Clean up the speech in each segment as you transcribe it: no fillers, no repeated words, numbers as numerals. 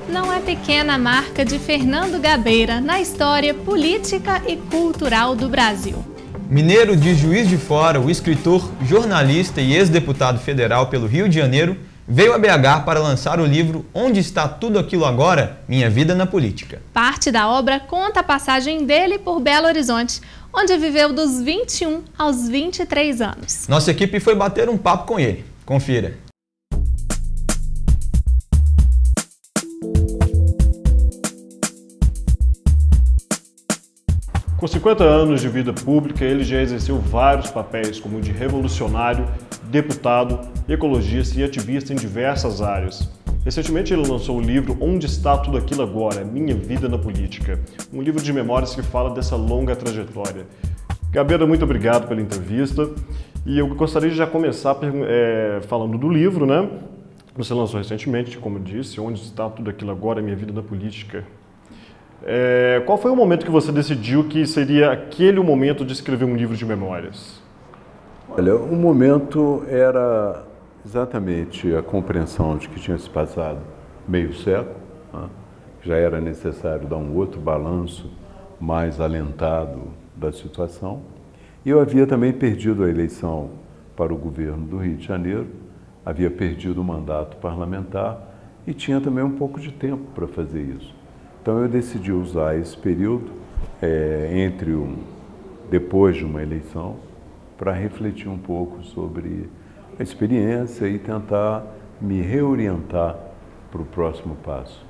não é pequena a marca de Fernando Gabeira na história política e cultural do Brasil. Mineiro de Juiz de Fora, o escritor, jornalista e ex-deputado federal pelo Rio de Janeiro veio a BH para lançar o livro Onde Está Tudo Aquilo Agora? Minha Vida na Política. Parte da obra conta a passagem dele por Belo Horizonte, onde viveu dos 21 aos 23 anos. Nossa equipe foi bater um papo com ele. Confira. Com 50 anos de vida pública, ele já exerceu vários papéis, como de revolucionário, deputado, ecologista e ativista em diversas áreas. Recentemente ele lançou o livro Onde Está Tudo Aquilo Agora? Minha Vida na Política, um livro de memórias que fala dessa longa trajetória. Gabeira, muito obrigado pela entrevista. E eu gostaria de já começar falando do livro, né? Você lançou recentemente, como eu disse, Onde Está Tudo Aquilo Agora? Minha Vida na Política. Qual foi o momento que você decidiu que seria aquele o momento de escrever um livro de memórias? Olha, o momento era exatamente a compreensão de que tinha se passado meio século, né? Já era necessário dar um outro balanço mais alentado da situação. E eu havia também perdido a eleição para o governo do Rio de Janeiro, havia perdido o mandato parlamentar e tinha também um pouco de tempo para fazer isso. Então eu decidi usar esse período depois de uma eleição para refletir um pouco sobre a experiência e tentar me reorientar para o próximo passo.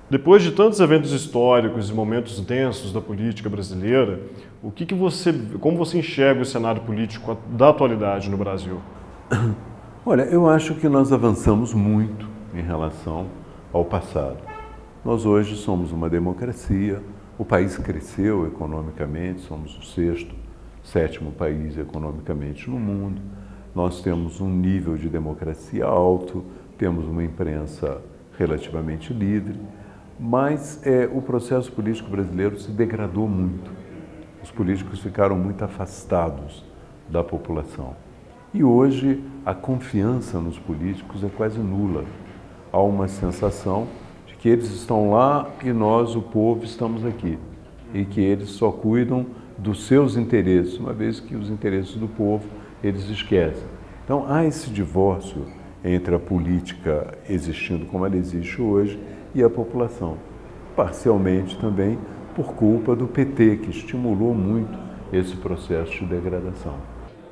Depois de tantos eventos históricos e momentos densos da política brasileira, como você enxerga o cenário político da atualidade no Brasil? Olha, eu acho que nós avançamos muito em relação ao passado. Nós hoje somos uma democracia, o país cresceu economicamente, somos o sexto, sétimo país economicamente no mundo. Nós temos um nível de democracia alto, temos uma imprensa relativamente livre, mas o processo político brasileiro se degradou muito. Os políticos ficaram muito afastados da população. E hoje a confiança nos políticos é quase nula. Há uma sensação de que eles estão lá e nós, o povo, estamos aqui. E que eles só cuidam dos seus interesses, uma vez que os interesses do povo eles esquecem. Então há esse divórcio entre a política existindo como ela existe hoje e a população. Parcialmente também por culpa do PT, que estimulou muito esse processo de degradação.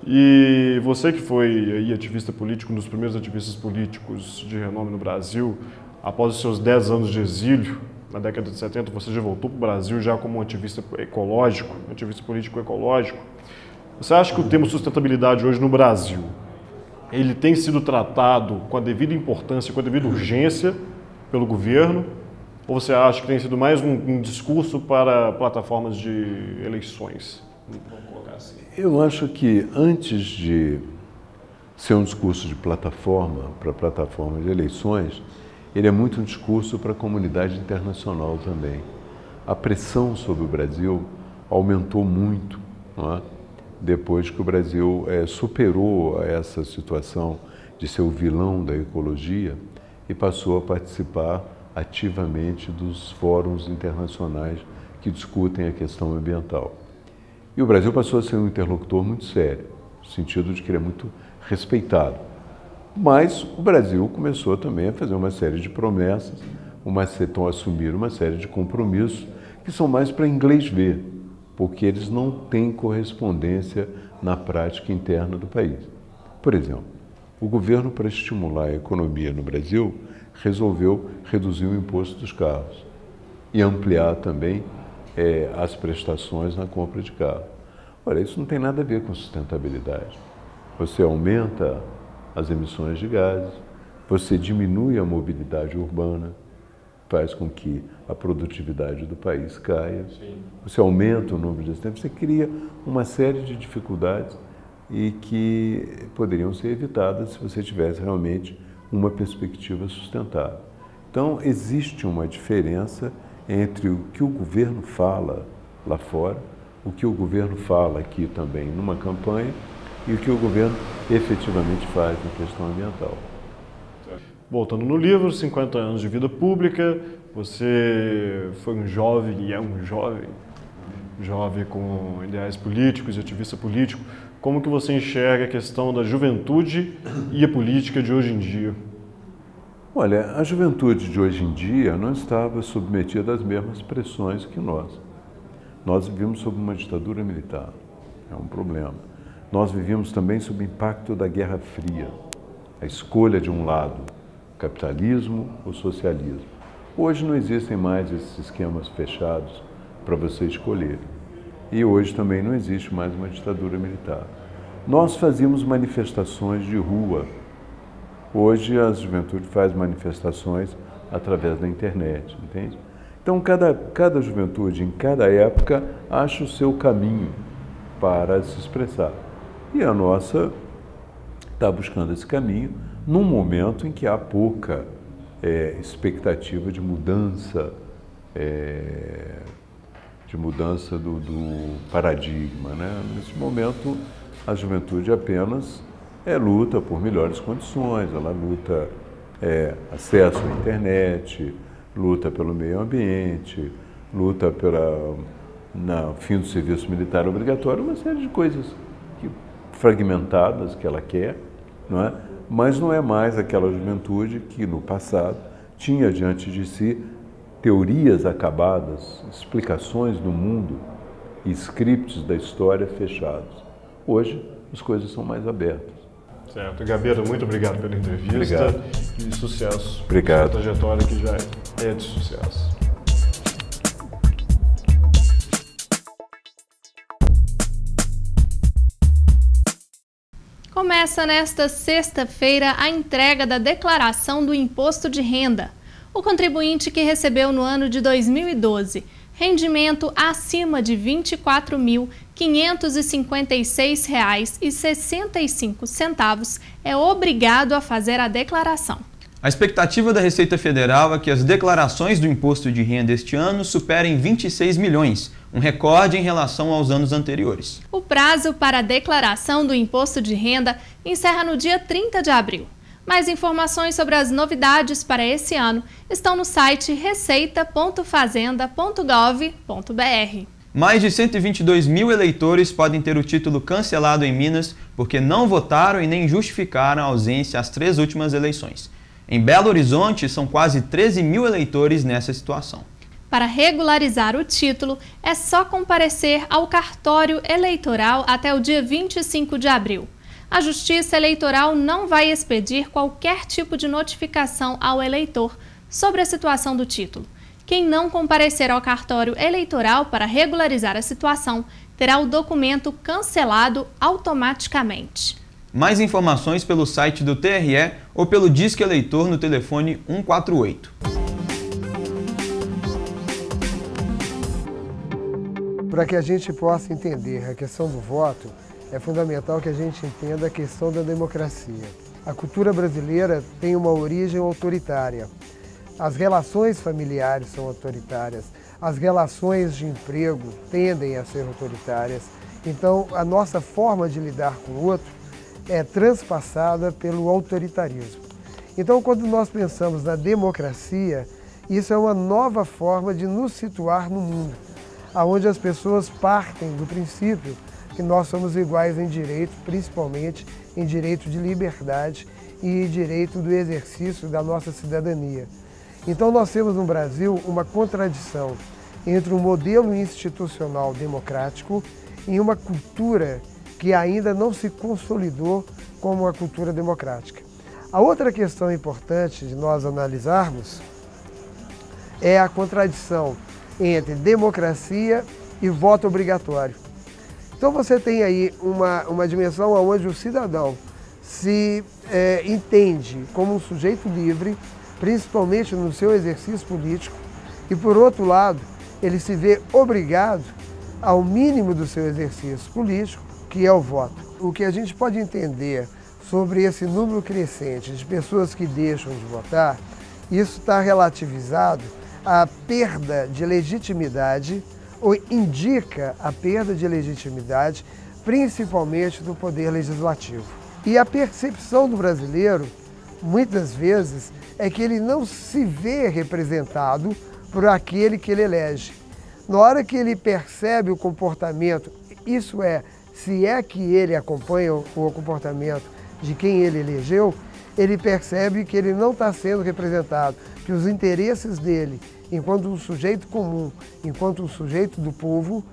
E você que foi ativista político, um dos primeiros ativistas políticos de renome no Brasil, após os seus 10 anos de exílio, na década de 70, você já voltou para o Brasil já como um ativista ecológico, um ativista político ecológico. Você acha que o tema sustentabilidade hoje no Brasil, ele tem sido tratado com a devida importância, com a devida urgência pelo governo? Ou você acha que tem sido mais um discurso para plataformas de eleições? Vamos colocar assim. Eu acho que antes de ser um discurso de plataforma, para plataforma de eleições, ele é muito um discurso para a comunidade internacional também. A pressão sobre o Brasil aumentou muito, não é? Depois que o Brasil superou essa situação de ser o vilão da ecologia e passou a participar ativamente dos fóruns internacionais que discutem a questão ambiental. E o Brasil passou a ser um interlocutor muito sério, no sentido de que ele é muito respeitado. Mas o Brasil começou também a fazer uma série de promessas, a assumir uma série de compromissos que são mais para inglês ver, porque eles não têm correspondência na prática interna do país. Por exemplo, o governo, para estimular a economia no Brasil, resolveu reduzir o imposto dos carros e ampliar também as prestações na compra de carro. Olha, isso não tem nada a ver com sustentabilidade. Você aumenta as emissões de gases, você diminui a mobilidade urbana, faz com que a produtividade do país caia, você aumenta o número de acidentes, você cria uma série de dificuldades e que poderiam ser evitadas se você tivesse realmente uma perspectiva sustentável. Então, existe uma diferença entre o que o governo fala lá fora, o que o governo fala aqui também numa campanha e o que o governo efetivamente faz na questão ambiental. Voltando no livro, 50 anos de vida pública, você foi um jovem e é um jovem com ideais políticos e ativista político. Como que você enxerga a questão da juventude e a política de hoje em dia? Olha, a juventude de hoje em dia não estava submetida às mesmas pressões que nós. Nós vivíamos sob uma ditadura militar, é um problema. Nós vivíamos também sob o impacto da Guerra Fria, a escolha de um lado, capitalismo ou socialismo. Hoje não existem mais esses esquemas fechados para você escolher. E hoje também não existe mais uma ditadura militar. Nós fazíamos manifestações de rua. Hoje a juventude faz manifestações através da internet, entende? Então cada juventude, em cada época, acha o seu caminho para se expressar. E a nossa está buscando esse caminho num momento em que há pouca expectativa de mudança do paradigma, né? Nesse momento, a juventude apenas luta por melhores condições, ela luta acesso à internet, luta pelo meio ambiente, luta pelo fim do serviço militar obrigatório, uma série de coisas fragmentadas que ela quer, não é? Mas não é mais aquela juventude que no passado tinha diante de si teorias acabadas, explicações do mundo e scripts da história fechados. Hoje, as coisas são mais abertas. Certo. Gabeira, muito obrigado pela entrevista. Obrigado. E sucesso. Obrigado. Sua trajetória que já é de sucesso. Começa nesta sexta-feira a entrega da declaração do Imposto de Renda. O contribuinte que recebeu no ano de 2012 rendimento acima de R$ 24.556,65 é obrigado a fazer a declaração. A expectativa da Receita Federal é que as declarações do Imposto de Renda este ano superem 26 milhões, um recorde em relação aos anos anteriores. O prazo para a declaração do Imposto de Renda encerra no dia 30 de abril. Mais informações sobre as novidades para esse ano estão no site receita.fazenda.gov.br. Mais de 122 mil eleitores podem ter o título cancelado em Minas porque não votaram e nem justificaram a ausência às 3 últimas eleições. Em Belo Horizonte, são quase 13 mil eleitores nessa situação. Para regularizar o título, é só comparecer ao cartório eleitoral até o dia 25 de abril. A Justiça Eleitoral não vai expedir qualquer tipo de notificação ao eleitor sobre a situação do título. Quem não comparecer ao cartório eleitoral para regularizar a situação terá o documento cancelado automaticamente. Mais informações pelo site do TRE ou pelo Disque Eleitor no telefone 148. Para que a gente possa entender a questão do voto, é fundamental que a gente entenda a questão da democracia. A cultura brasileira tem uma origem autoritária. As relações familiares são autoritárias, as relações de emprego tendem a ser autoritárias. Então, a nossa forma de lidar com o outro é transpassada pelo autoritarismo. Então, quando nós pensamos na democracia, isso é uma nova forma de nos situar no mundo, onde as pessoas partem do princípio que nós somos iguais em direito, principalmente em direito de liberdade e direito do exercício da nossa cidadania. Então nós temos no Brasil uma contradição entre um modelo institucional democrático e uma cultura que ainda não se consolidou como uma cultura democrática. A outra questão importante de nós analisarmos é a contradição entre democracia e voto obrigatório. Então você tem aí uma dimensão onde o cidadão se entende como um sujeito livre, principalmente no seu exercício político, e por outro lado, ele se vê obrigado ao mínimo do seu exercício político, que é o voto. O que a gente pode entender sobre esse número crescente de pessoas que deixam de votar, isso está relativizado à perda de legitimidade, ou indica a perda de legitimidade, principalmente do poder legislativo. E a percepção do brasileiro muitas vezes, é que ele não se vê representado por aquele que ele elege. Na hora que ele percebe o comportamento, isso é, se é que ele acompanha o comportamento de quem ele elegeu, ele percebe que ele não está sendo representado, que os interesses dele, enquanto um sujeito comum, enquanto um sujeito do povo,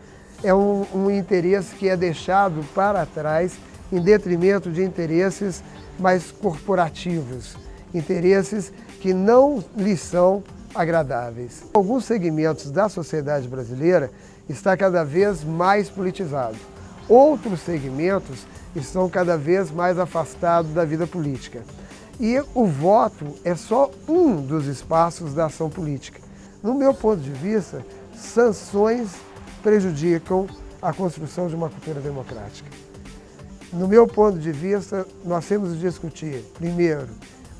é um interesse que é deixado para trás em detrimento de interesses mais corporativos, interesses que não lhe são agradáveis. Alguns segmentos da sociedade brasileira está cada vez mais politizado. Outros segmentos estão cada vez mais afastados da vida política. E o voto é só um dos espaços da ação política. No meu ponto de vista, sanções prejudicam a construção de uma cultura democrática. No meu ponto de vista, nós temos de discutir, primeiro,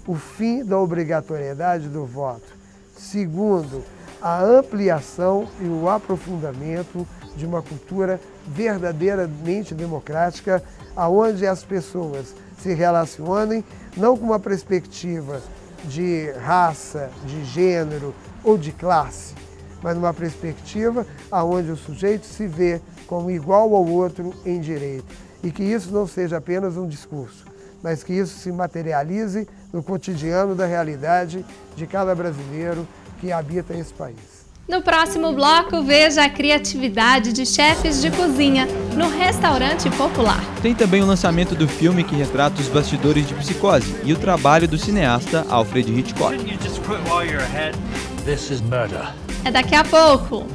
o fim da obrigatoriedade do voto. Segundo, a ampliação e o aprofundamento de uma cultura verdadeiramente democrática, onde as pessoas se relacionem não com uma perspectiva de raça, de gênero ou de classe, mas numa perspectiva onde o sujeito se vê como igual ao outro em direito. E que isso não seja apenas um discurso, mas que isso se materialize no cotidiano da realidade de cada brasileiro que habita esse país. No próximo bloco, veja a criatividade de chefes de cozinha no restaurante popular. Tem também o lançamento do filme que retrata os bastidores de Psicose e o trabalho do cineasta Alfred Hitchcock. É daqui a pouco.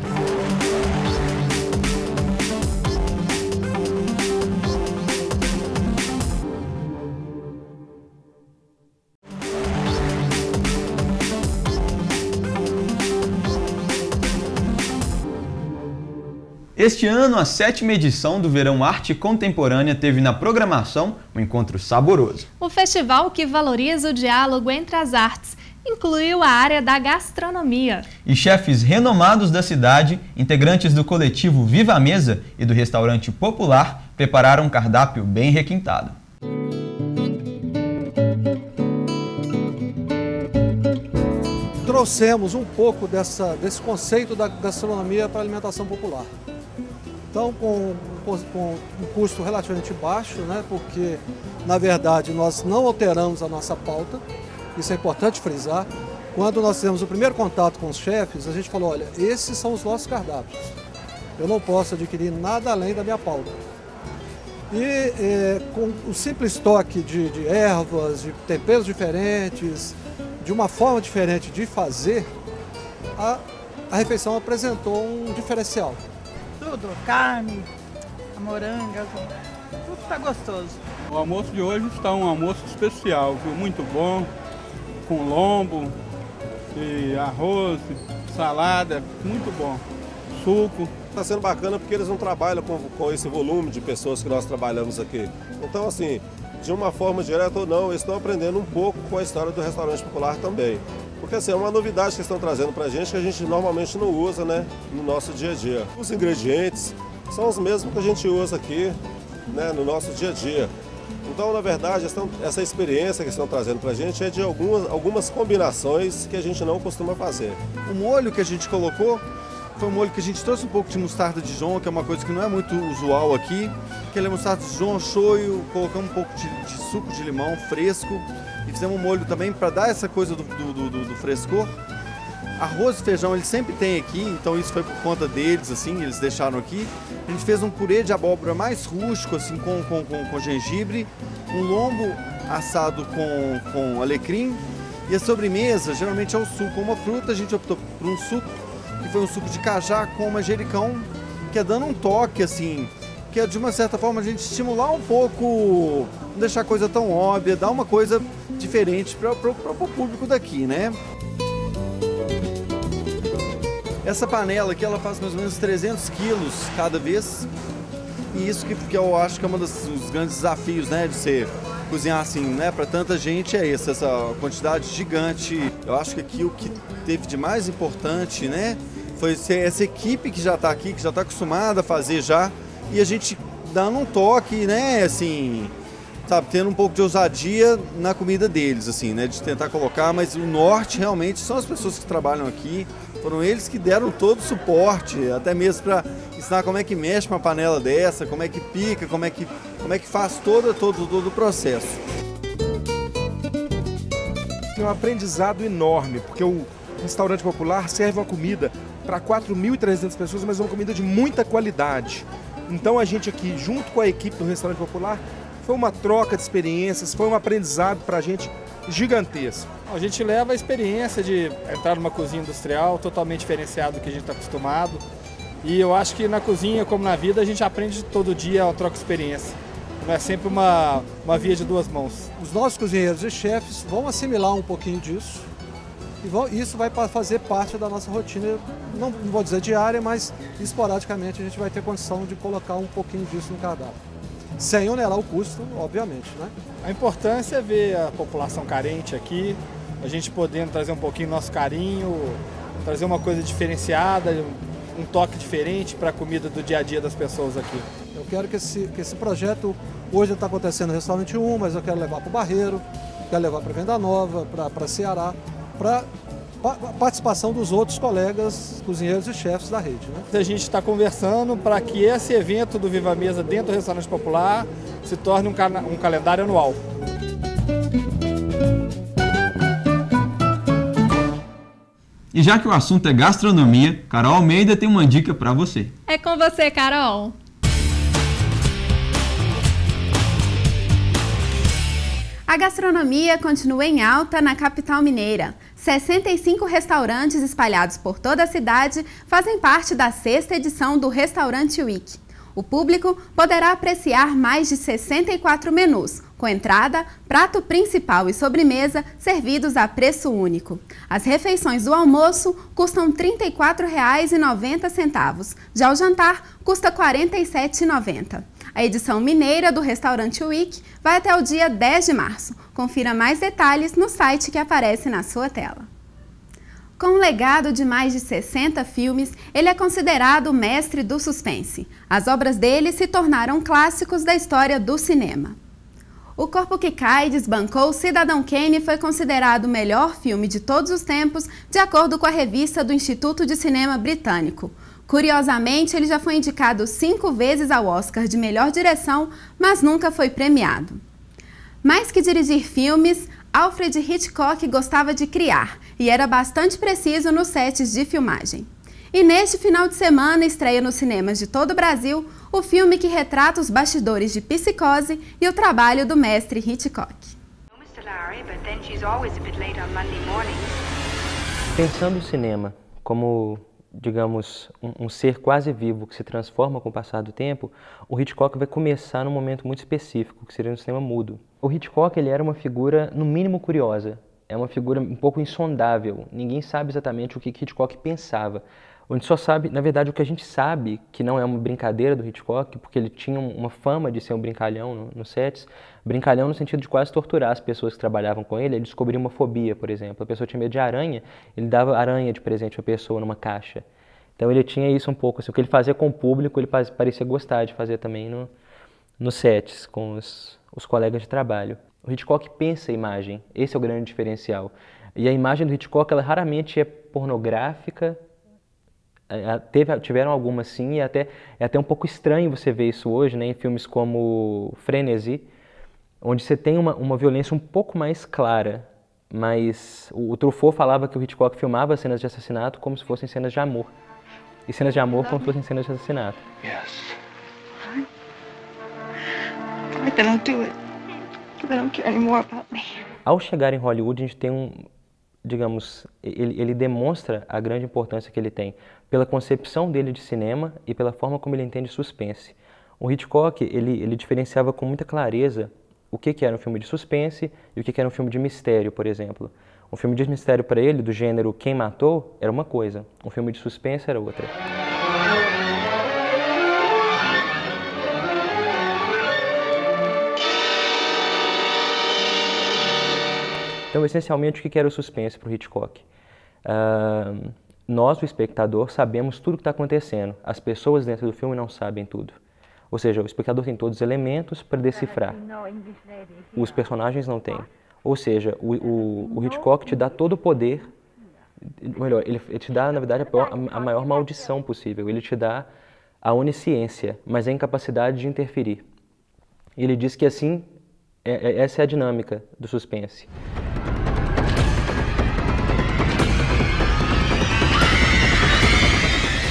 Este ano, a 7ª edição do Verão Arte Contemporânea teve na programação um encontro saboroso. O festival, que valoriza o diálogo entre as artes, incluiu a área da gastronomia. E chefes renomados da cidade, integrantes do coletivo Viva a Mesa e do restaurante popular, prepararam um cardápio bem requintado. Trouxemos um pouco desse conceito da gastronomia para a alimentação popular. Então, com um custo relativamente baixo, né? Porque, na verdade, nós não alteramos a nossa pauta, isso é importante frisar. Quando nós fizemos o primeiro contato com os chefes, a gente falou, olha, esses são os nossos cardápios. Eu não posso adquirir nada além da minha pauta. E com o simples toque de ervas, de temperos diferentes, de uma forma diferente de fazer, a refeição apresentou um diferencial. Tudo, carne, a moranga, tudo está gostoso. O almoço de hoje está um almoço especial, viu? Muito bom, com lombo, e arroz, salada, muito bom, suco. Está sendo bacana porque eles não trabalham com esse volume de pessoas que nós trabalhamos aqui. Então, assim, de uma forma direta ou não, eles estão aprendendo um pouco com a história do restaurante popular também. Porque assim, é uma novidade que estão trazendo pra gente que a gente normalmente não usa, né, no nosso dia a dia. Os ingredientes são os mesmos que a gente usa aqui, né, no nosso dia a dia. Então, na verdade, essa experiência que estão trazendo pra gente é de algumas combinações que a gente não costuma fazer. O molho que a gente colocou foi um molho que a gente trouxe um pouco de mostarda de Dijon, que é uma coisa que não é muito usual aqui. Que ele é mostarda de Dijon, shoyu, colocamos um pouco de suco de limão fresco. E fizemos um molho também para dar essa coisa do frescor. Arroz e feijão eles sempre tem aqui, então isso foi por conta deles, assim, eles deixaram aqui. A gente fez um purê de abóbora mais rústico, assim, com gengibre. Um lombo assado com alecrim. E a sobremesa geralmente é o suco. Uma fruta a gente optou por um suco, que foi um suco de cajá com manjericão, que é dando um toque, assim, que é de uma certa forma a gente estimular um pouco, não deixar a coisa tão óbvia, dar uma coisa diferente para o público daqui, né? Essa panela aqui, ela faz mais ou menos 300 quilos cada vez, e isso que eu acho que é um dos grandes desafios, né, de ser cozinhar assim, né, para tanta gente é essa quantidade gigante. Eu acho que aqui o que teve de mais importante, né, foi essa equipe que já está aqui, que já está acostumada a fazer já, e a gente dando um toque, né, assim, sabe, tendo um pouco de ousadia na comida deles, assim, né, de tentar colocar, mas o norte realmente são as pessoas que trabalham aqui, foram eles que deram todo o suporte, até mesmo para ensinar como é que mexe uma panela dessa, como é que pica, como é que faz todo o processo. Tem um aprendizado enorme, porque o restaurante popular serve uma comida para 4.300 pessoas, mas é uma comida de muita qualidade. Então a gente aqui, junto com a equipe do restaurante popular, foi uma troca de experiências, foi um aprendizado para a gente gigantesco. A gente leva a experiência de entrar numa cozinha industrial totalmente diferenciada do que a gente está acostumado. E eu acho que na cozinha, como na vida, a gente aprende todo dia, troca de experiência. Não é sempre uma via de duas mãos. Os nossos cozinheiros e chefes vão assimilar um pouquinho disso. E isso vai fazer parte da nossa rotina, não vou dizer diária, mas esporadicamente a gente vai ter condição de colocar um pouquinho disso no cardápio. Sem onerar o custo, obviamente, né? A importância é ver a população carente aqui, a gente podendo trazer um pouquinho nosso carinho, trazer uma coisa diferenciada, um toque diferente para a comida do dia a dia das pessoas aqui. Eu quero que esse projeto, hoje está acontecendo no Restaurante 1, mas eu quero levar para o Barreiro, quero levar para Venda Nova, para Ceará, para a participação dos outros colegas cozinheiros e chefes da rede, né? A gente está conversando para que esse evento do Viva Mesa dentro do Restaurante Popular se torne um calendário anual. E já que o assunto é gastronomia, Carol Almeida tem uma dica para você. É com você, Carol. A gastronomia continua em alta na capital mineira. 65 restaurantes espalhados por toda a cidade fazem parte da 6ª edição do Restaurante Week. O público poderá apreciar mais de 64 menus, com entrada, prato principal e sobremesa servidos a preço único. As refeições do almoço custam R$ 34,90, já o jantar custa R$ 47,90. A edição mineira do Restaurante Week vai até o dia 10 de março. Confira mais detalhes no site que aparece na sua tela. Com um legado de mais de 60 filmes, ele é considerado o mestre do suspense. As obras dele se tornaram clássicos da história do cinema. O Corpo que Cai desbancou Cidadão Kane e foi considerado o melhor filme de todos os tempos, de acordo com a revista do Instituto de Cinema Britânico. Curiosamente, ele já foi indicado 5 vezes ao Oscar de melhor direção, mas nunca foi premiado. Mais que dirigir filmes, Alfred Hitchcock gostava de criar e era bastante preciso nos sets de filmagem. E neste final de semana estreia nos cinemas de todo o Brasil o filme que retrata os bastidores de Psicose e o trabalho do mestre Hitchcock. Pensando o cinema como, digamos, um ser quase vivo que se transforma com o passar do tempo, o Hitchcock vai começar num momento muito específico, que seria no cinema mudo. O Hitchcock ele era uma figura, no mínimo, curiosa. É uma figura um pouco insondável. Ninguém sabe exatamente o que Hitchcock pensava. A gente só sabe, na verdade, o que a gente sabe, que não é uma brincadeira do Hitchcock, porque ele tinha uma fama de ser um brincalhão nos sets. Brincalhão no sentido de quase torturar as pessoas que trabalhavam com ele. Ele descobriu uma fobia, por exemplo. A pessoa tinha medo de aranha, ele dava aranha de presente para a pessoa numa caixa. Então ele tinha isso um pouco, assim, o que ele fazia com o público, ele parecia gostar de fazer também nos sets, com os colegas de trabalho. O Hitchcock pensa a imagem, esse é o grande diferencial. E a imagem do Hitchcock, ela raramente é pornográfica, tiveram algumas sim, e é até um pouco estranho você ver isso hoje, né, em filmes como Frenesi, onde você tem uma violência um pouco mais clara, mas o Truffaut falava que o Hitchcock filmava cenas de assassinato como se fossem cenas de amor. E cenas de amor como se fossem cenas de assassinato. Yes. Then I'll do it. They don't care anymore about me. Ao chegar em Hollywood, a gente tem digamos, ele demonstra a grande importância que ele tem pela concepção dele de cinema e pela forma como ele entende suspense. O Hitchcock, ele diferenciava com muita clareza o que era um filme de suspense e o que era um filme de mistério, por exemplo. Um filme de mistério para ele, do gênero Quem Matou, era uma coisa. Um filme de suspense era outra. Então, essencialmente, o que era o suspense para o Hitchcock? Nós, o espectador, sabemos tudo o que está acontecendo. As pessoas dentro do filme não sabem tudo. Ou seja, o espectador tem todos os elementos para decifrar. Os personagens não têm. Ou seja, o Hitchcock te dá todo o poder, melhor, ele te dá, na verdade, a maior maldição possível. Ele te dá a onisciência, mas a incapacidade de interferir. Ele diz que assim, essa é a dinâmica do suspense.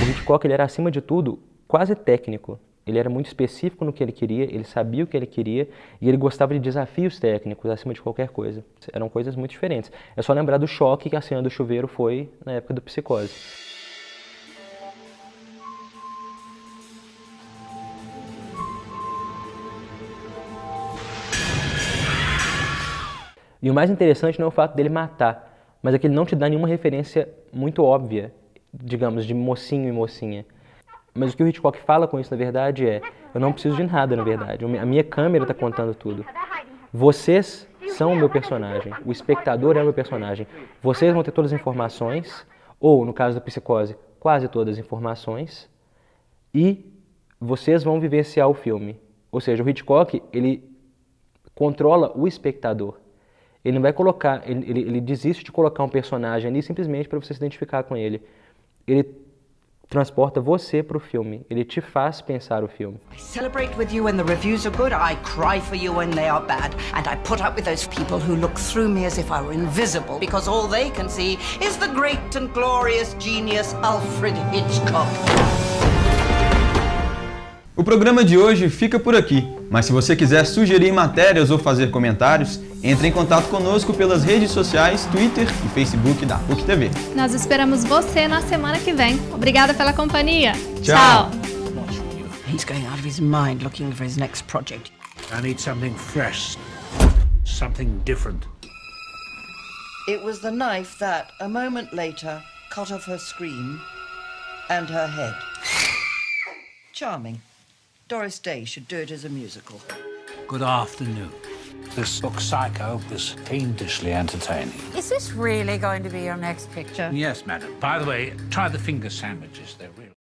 O Hitchcock, ele era, acima de tudo, quase técnico. Ele era muito específico no que ele queria, ele sabia o que ele queria e ele gostava de desafios técnicos acima de qualquer coisa. Eram coisas muito diferentes. É só lembrar do choque que a cena do chuveiro foi na época do Psicose. E o mais interessante não é o fato dele matar, mas é que ele não te dá nenhuma referência muito óbvia, digamos, de mocinho e mocinha. Mas o que o Hitchcock fala com isso, na verdade, é: eu não preciso de nada, na verdade. A minha câmera está contando tudo. Vocês são o meu personagem. O espectador é o meu personagem. Vocês vão ter todas as informações, ou, no caso da Psicose, quase todas as informações, e vocês vão vivenciar o filme. Ou seja, o Hitchcock, ele controla o espectador. Ele não vai colocar, ele desiste de colocar um personagem ali simplesmente para você se identificar com ele. Ele transporta você para o filme. Ele te faz pensar o filme. I celebrate with you when the reviews are good. I cry for you when they are bad. And I put up with those people who look through me as if I were invisible because all they can see is the great and glorious genius Alfred Hitchcock. O programa de hoje fica por aqui, mas se você quiser sugerir matérias ou fazer comentários, entre em contato conosco pelas redes sociais, Twitter e Facebook da PUC TV. Nós esperamos você na semana que vem. Obrigada pela companhia. Tchau. He's going out of his mind looking for his next project. I need something fresh, something different. It was the knife that, a moment later, cut off her scream and her head. Charming. Doris Day should do it as a musical. Good afternoon. This book, Psycho, was fiendishly entertaining. Is this really going to be your next picture? Yes, madam. By the way, try the finger sandwiches. They're really